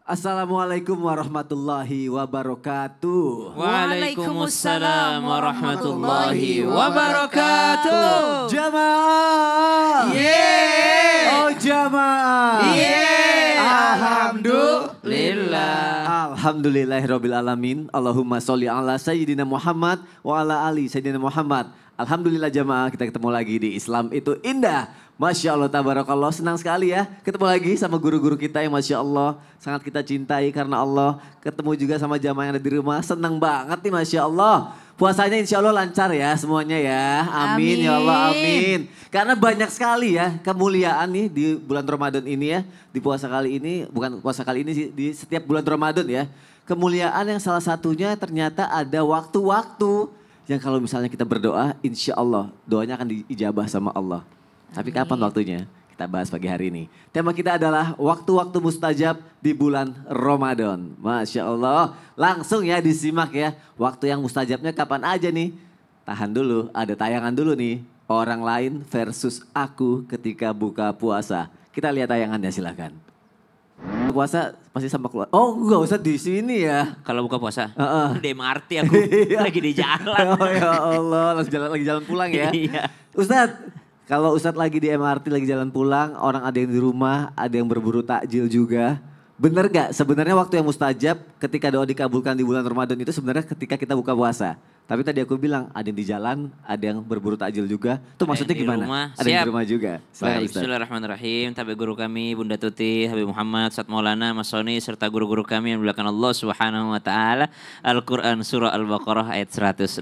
Assalamualaikum warahmatullahi wabarakatuh. Waalaikumsalam warahmatullahi wabarakatuh. Jamaah. Yeay. Oh jamaah. Yeay. Alhamdulillah. Alhamdulillahirabbil alamin. Allahumma sholli ala sayyidina Muhammad wa ala ali sayyidina Muhammad. Alhamdulillah jamaah, kita ketemu lagi di Islam itu indah. Masya Allah, tabarakallah, senang sekali ya ketemu lagi sama guru-guru kita yang Masya Allah sangat kita cintai karena Allah. Ketemu juga sama jamaah yang ada di rumah, senang banget nih Masya Allah. Puasanya insya Allah lancar ya semuanya ya, amin, ya Allah, amin. Karena banyak sekali ya kemuliaan nih di bulan Ramadan ini ya. Di puasa kali ini, bukan puasa kali ini sih, di setiap bulan Ramadan ya. Kemuliaan yang salah satunya ternyata ada waktu-waktu yang kalau misalnya kita berdoa insya Allah doanya akan diijabah sama Allah. Tapi kapan waktunya? Kita bahas pagi hari ini. Tema kita adalah waktu-waktu mustajab di bulan Ramadan. Masya Allah. Langsung ya disimak ya. Waktu yang mustajabnya kapan aja nih? Tahan dulu, ada tayangan dulu nih. Orang lain versus aku ketika buka puasa. Kita lihat tayangannya silakan. Puasa pasti sama keluar. Oh enggak usah di sini ya. Kalau buka puasa? Di MRT aku lagi di jalan. Oh ya Allah, lagi jalan pulang ya. Iya. Ustadz. Kalau Ustadz lagi di MRT, lagi jalan pulang, orang ada yang di rumah, ada yang berburu takjil juga. Bener gak sebenarnya waktu yang mustajab ketika doa dikabulkan di bulan Ramadan itu sebenarnya ketika kita buka puasa. Tapi tadi aku bilang ada yang di jalan, ada yang berburu takjil juga. Itu maksudnya gimana? Rumah. Ada yang di rumah juga. Baik, bismillahirrahmanirrahim. Tabi guru kami, Bunda Tuti, Habib Muhammad, Ustadz Maulana, Mas Soni, serta guru-guru kami yang dimuliakan Allah Subhanahu wa taala. Al-Qur'an surah Al-Baqarah ayat 186.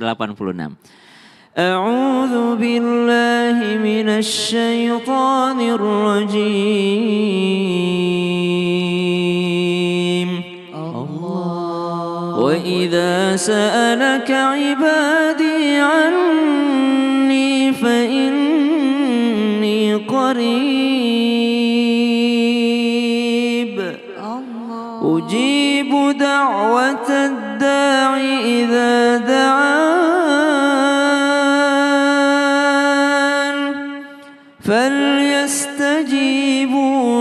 أعوذ بالله من الشيطان الرجيم وإذا سألك عبادي عني فإني قريب أجيب دعوة الداع إذا دعان فليستجيبوا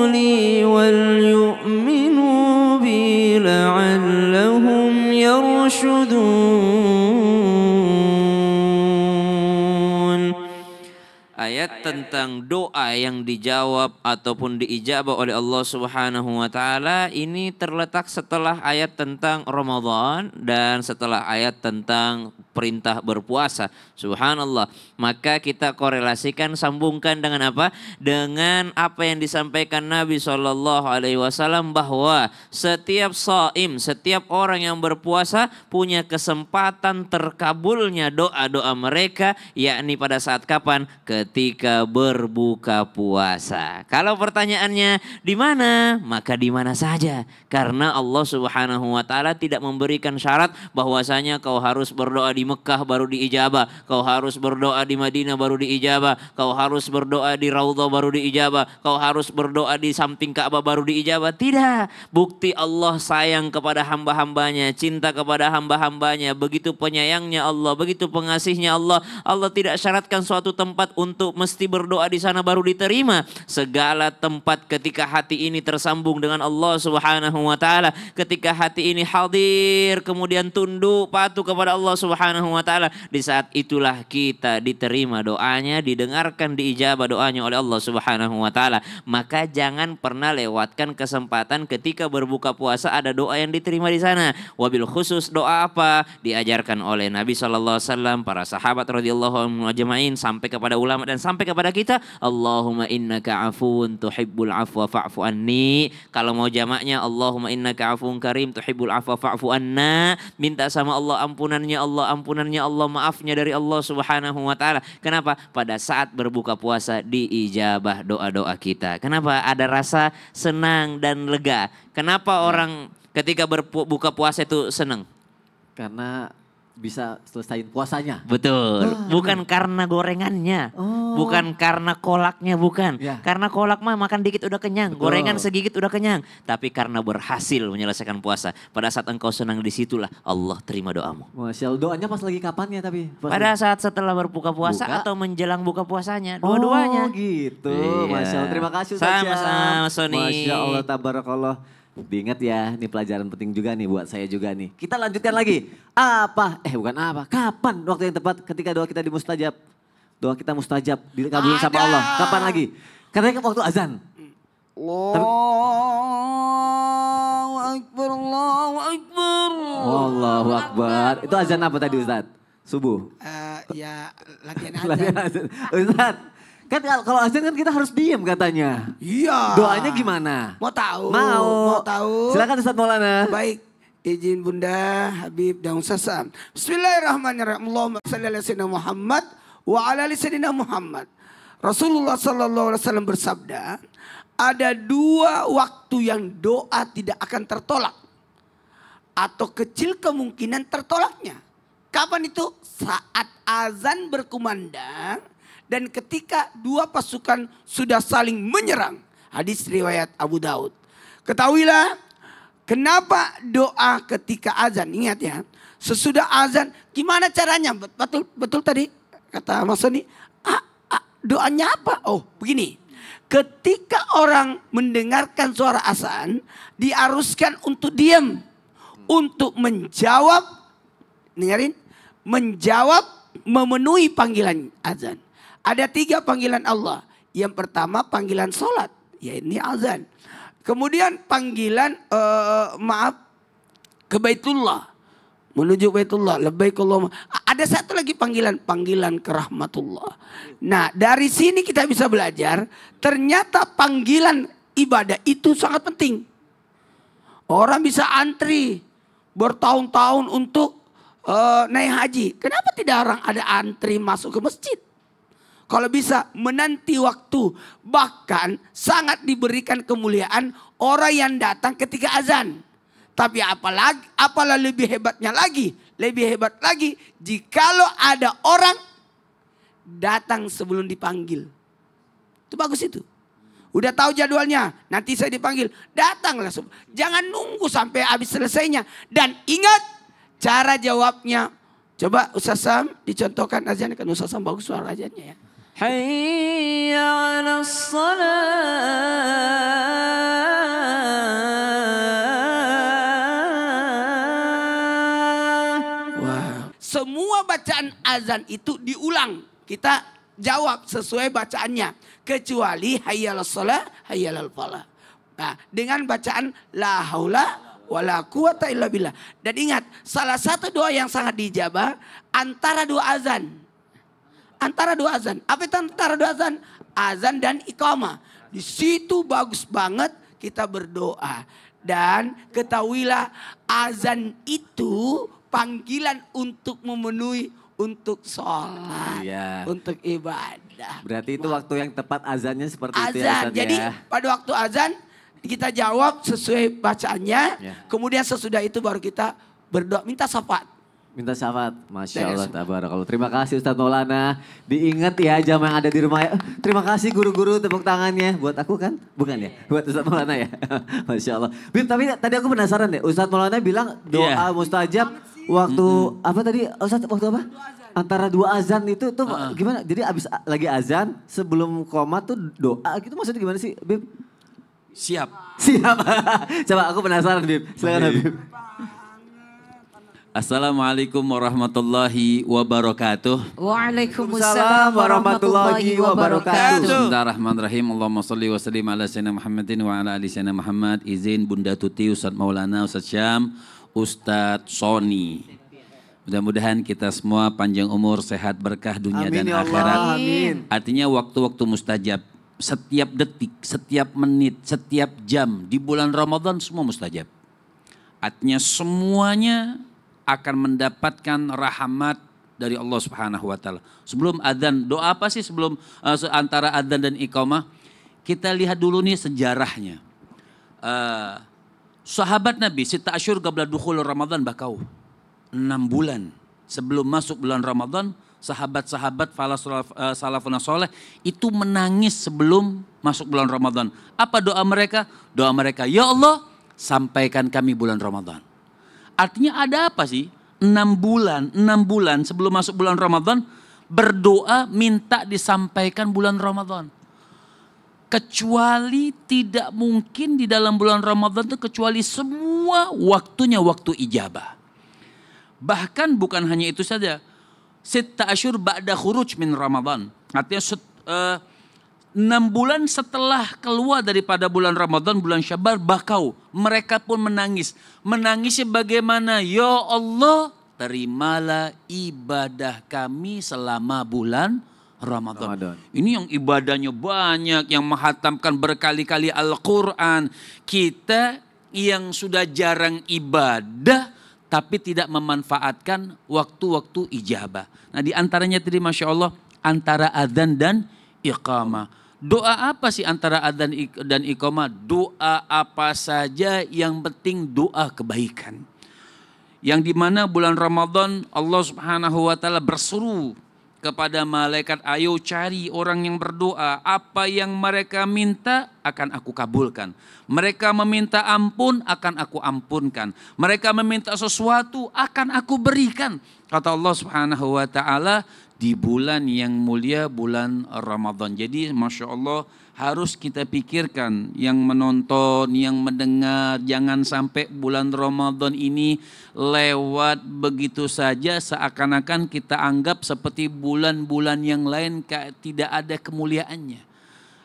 لي وليؤمنوا بي لعلهم يرشدون. Ayat tentang doa yang dijawab ataupun diijabah oleh Allah Subhanahu wa taala ini terletak setelah ayat tentang Ramadan dan setelah ayat tentang perintah berpuasa. Subhanallah. Maka kita korelasikan, sambungkan dengan apa? Dengan apa yang disampaikan Nabi SAW bahwa setiap shaim, setiap orang yang berpuasa punya kesempatan terkabulnya doa-doa mereka, yakni pada saat kapan? Ketika berbuka puasa. Kalau pertanyaannya di mana? Maka di mana saja. Karena Allah Subhanahu wa taala tidak memberikan syarat bahwasanya kau harus berdoa di Mekah baru diijabah, kau harus berdoa di Madinah baru diijabah, kau harus berdoa di Raudhah baru diijabah, kau harus berdoa di samping Ka'bah baru diijabah. Tidak. Bukti Allah sayang kepada hamba-hambanya, cinta kepada hamba-hambanya, begitu penyayangnya Allah, begitu pengasihnya Allah. Allah tidak syaratkan suatu tempat untuk mesti berdoa di sana baru diterima. Segala tempat ketika hati ini tersambung dengan Allah Subhanahu wa taala, ketika hati ini hadir kemudian tunduk patuh kepada Allah Subhanahu wa taala, di saat itulah kita diterima doanya, didengarkan, diijabah doanya oleh Allah Subhanahu wa taala. Maka jangan pernah lewatkan kesempatan ketika berbuka puasa ada doa yang diterima di sana. Wabil khusus doa apa? Diajarkan oleh Nabi sallallahu alaihi wasallam, para sahabat radhiyallahu anhum ajma'in, sampai kepada ulama dan sampai kepada kita. Allahumma innaka afuun tuhibbul afwa fa'fu anni. Kalau mau jamaknya Allahumma innaka afuun karim tuhibbul afwa fa'fu anna. Minta sama Allah ampunannya, Allah maafnya dari Allah Subhanahu wa taala. Kenapa? Pada saat berbuka puasa diijabah doa-doa kita. Kenapa? Ada rasa senang dan lega. Kenapa orang ketika berbuka puasa itu senang? Karena bisa selesaiin puasanya. Betul. Bukan karena gorengannya. Bukan karena kolaknya, bukan. Ya. Karena kolak mah makan dikit udah kenyang. Betul. Gorengan segigit udah kenyang. Tapi karena berhasil menyelesaikan puasa. Pada saat engkau senang disitulah Allah terima doamu. Masya Allah, doanya pas lagi kapan ya tapi? Pada saat setelah berbuka puasa atau menjelang buka puasanya. Dua-duanya. Oh gitu. Iya. Masya Allah, terima kasih Ustaz. Sama-sama Sony. Masya Allah, tabarakallah. Diingat ya, ini pelajaran penting juga nih buat saya juga nih. Kita lanjutkan lagi. Bukan apa, kapan waktu yang tepat ketika doa kita dimustajab? Doa kita mustajab, dikabulkan sama Allah. Kapan lagi? Katanya waktu azan. Allahu Akbar, Allahu Akbar. Allahu Akbar. Itu azan apa tadi Ustaz? Subuh? Ya latihan Latihan azan. azan. Ustaz, kan kalau azan kan kita harus diem katanya. Iya. Doanya gimana? Mau tahu? Mau tahu? Silakan Ustaz Maulana. Baik. Izin Bunda, Habib dan Ustaz Sam. Bismillahirrahmanirrahim. Allahumma salli ala sayyidina Muhammad wa ala ali sayyidina Muhammad. Rasulullah sallallahu alaihi wasallam bersabda, ada 2 waktu yang doa tidak akan tertolak. Atau kecil kemungkinan tertolaknya. Kapan itu? Saat azan berkumandang dan ketika 2 pasukan sudah saling menyerang. Hadis riwayat Abu Daud. Ketahuilah kenapa doa ketika azan. Ingat ya, sesudah azan gimana caranya? Betul tadi kata Mas Soni. Doanya apa? Oh begini. Ketika orang mendengarkan suara azan, diharuskan untuk diam. Untuk menjawab, dengerin, menjawab, memenuhi panggilan azan. Ada 3 panggilan Allah. Yang pertama panggilan sholat, ya ini azan. Kemudian panggilan, ke Baitullah. Menuju Baitullah, labbaik Allahumma. Ada satu lagi panggilan ke rahmatullah. Nah dari sini kita bisa belajar, ternyata panggilan ibadah itu sangat penting. Orang bisa antri bertahun-tahun untuk naik haji. Kenapa tidak orang ada antri masuk ke masjid? Kalau bisa menanti waktu. Bahkan sangat diberikan kemuliaan orang yang datang ketika azan. Tapi apalah lebih hebatnya lagi. Lebih hebat lagi jikalau ada orang datang sebelum dipanggil. Itu bagus itu. Udah tahu jadwalnya, nanti saya dipanggil. Datanglah. Jangan nunggu sampai habis selesainya. Dan ingat cara jawabnya. Coba Ustaz Sam dicontohkan azan. Kan Ustaz Sam bagus suara azannya ya. Hayya 'alas salat. Wow. Semua bacaan azan itu diulang. Kita jawab sesuai bacaannya. Kecuali hayyal shalah, hayyal falah. Nah, dengan bacaan la haula wala quwata illa billah. Dan ingat, salah satu doa yang sangat dijabah antara 2 azan. Antara 2 azan. Apa itu antara 2 azan? Azan dan iqamah. Di situ bagus banget kita berdoa. Dan ketahuilah azan itu panggilan untuk memenuhi, untuk sholat, untuk ibadah. Berarti itu waktu yang tepat azannya seperti itu ya Azan. Ustaz Jadi ya. pada waktu azan kita jawab sesuai bacaannya. Kemudian sesudah itu baru kita berdoa minta syafaat. Minta syafaat. Masya Allah, tabarakallah. Terima kasih Ustaz Maulana. Diingat ya jamaah yang ada di rumah. Terima kasih guru-guru, tepuk tangannya. Buat aku kan? Bukan ya? Buat Ustaz Maulana ya? Masya Allah. Bim, tapi tadi aku penasaran deh. Ustaz Maulana bilang doa mustajab waktu apa tadi? Ustaz waktu apa? Antara 2 azan itu tuh gimana? Jadi abis lagi azan sebelum koma tuh doa gitu maksudnya gimana sih Bim? Siap. Siap. Coba aku penasaran Bim. Silakan Bim. Assalamualaikum warahmatullahi wabarakatuh. Waalaikumsalam warahmatullahi wabarakatuh. Bismillahirrahmanirrahim. Allahumma salli wa sallim ala sayyidina Muhammadin wa ala ali sayyidina Muhammad. Izin Bunda Tuti, Ustaz Maulana, Ustaz Syam, Ustaz Soni. Mudah-mudahan kita semua panjang umur, sehat, berkah dunia Amin, dan ya akhirat. Allah, amin. Artinya waktu-waktu mustajab. Setiap detik, setiap menit, setiap jam di bulan Ramadan semua mustajab. Artinya semuanya akan mendapatkan rahmat dari Allah Subhanahu wa taala. Sebelum adzan, doa apa sih sebelum antara adzan dan iqamah? Kita lihat dulu nih sejarahnya. Sahabat Nabi sita asyur qabla dukhul Ramadan bakau. 6 bulan sebelum masuk bulan Ramadan, sahabat-sahabat salafun soleh itu menangis sebelum masuk bulan Ramadan. Apa doa mereka? Doa mereka, ya Allah sampaikan kami bulan Ramadan. Artinya ada apa sih? 6 bulan sebelum masuk bulan Ramadan berdoa minta disampaikan bulan Ramadan. kecuali tidak mungkin di dalam bulan Ramadan itu kecuali semua waktunya waktu ijabah. Bahkan bukan hanya itu saja. Sitta asyur ba'da khuruj min Ramadan. Artinya 6 bulan setelah keluar daripada bulan Ramadan, bulan Syaban, bakau. Mereka pun menangis. Menangisnya bagaimana? Ya Allah, terimalah ibadah kami selama bulan Ramadan. Ini yang ibadahnya banyak, yang menghatamkan berkali-kali Al-Quran. Kita yang sudah jarang ibadah, tapi tidak memanfaatkan waktu-waktu ijabah. Nah di antaranya tadi Masya Allah, antara adzan dan iqamah. Doa apa sih antara adzan dan iqamah? Doa apa saja yang penting doa kebaikan. Yang dimana bulan Ramadan Allah Subhanahu wa ta'ala berseru kepada malaikat, ayo cari orang yang berdoa. Apa yang mereka minta akan aku kabulkan. Mereka meminta ampun akan aku ampunkan. Mereka meminta sesuatu akan aku berikan. Kata Allah Subhanahu wa ta'ala di bulan yang mulia, bulan Ramadan. Jadi Masya Allah harus kita pikirkan, yang menonton, yang mendengar, jangan sampai bulan Ramadan ini lewat begitu saja seakan-akan kita anggap seperti bulan-bulan yang lain tidak ada kemuliaannya.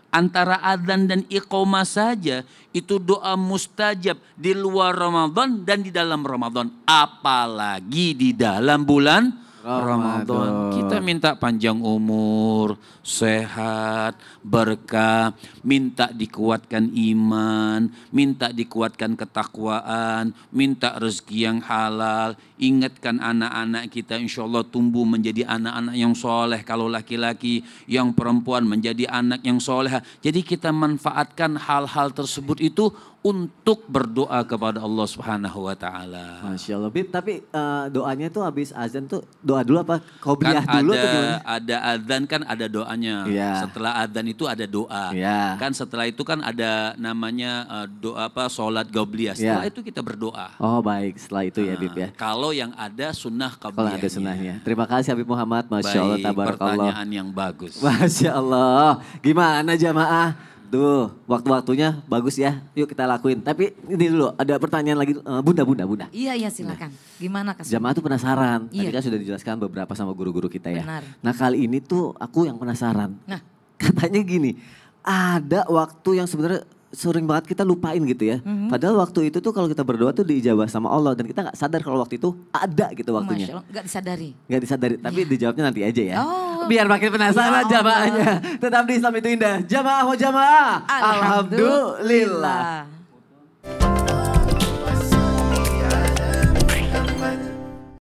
Antara adzan dan iqamah saja itu doa mustajab di luar Ramadan dan di dalam Ramadan. Apalagi di dalam bulan Ramadan. Kita minta panjang umur, sehat, berkah, minta dikuatkan iman, minta dikuatkan ketakwaan, minta rezeki yang halal. Ingatkan anak-anak kita insya Allah tumbuh menjadi anak-anak yang soleh. Kalau laki-laki, yang perempuan menjadi anak yang soleh. Jadi kita manfaatkan hal-hal tersebut itu untuk berdoa kepada Allah Subhanahu wa ta'ala. Masya Allah. Bib, tapi doanya tuh habis azan tuh doa dulu apa? Qobliyah Kan dulu atau gimana? ada adzan kan ada doanya. Iya. Setelah adzan itu ada doa. Iya. Kan setelah itu kan ada namanya doa apa? Salat qobliyah. Setelah Iya. itu kita berdoa. Oh baik, setelah itu ya Bib ya. Kalau yang ada sunnah Kalau qobliyahnya. ada sunnahnya. Terima kasih Habib Muhammad. Masya Allah, Baik, tabarakallah. pertanyaan yang bagus. Masya Allah. Gimana jamaah? Tuh, waktu-waktunya bagus ya. Yuk kita lakuin. Tapi ini dulu, ada pertanyaan lagi. Bunda. Iya silakan. Gimana Kak? Jamaah tuh penasaran. Tadi Iya. kan sudah dijelaskan beberapa sama guru-guru kita ya. Benar. Nah kali ini tuh aku yang penasaran. Nah. Katanya gini, ada waktu yang sebenarnya sering banget kita lupain gitu ya. Padahal waktu itu tuh kalau kita berdoa tuh diijabah sama Allah. Dan kita gak sadar kalau waktu itu ada gitu waktunya. Masya Allah, nggak disadari. Gak disadari, tapi dijawabnya nanti aja ya. Oh. Biar makin penasaran Ya Allah. jamaahnya. Tetap di Islam itu indah. Jamaah wa jamaah. Alhamdulillah.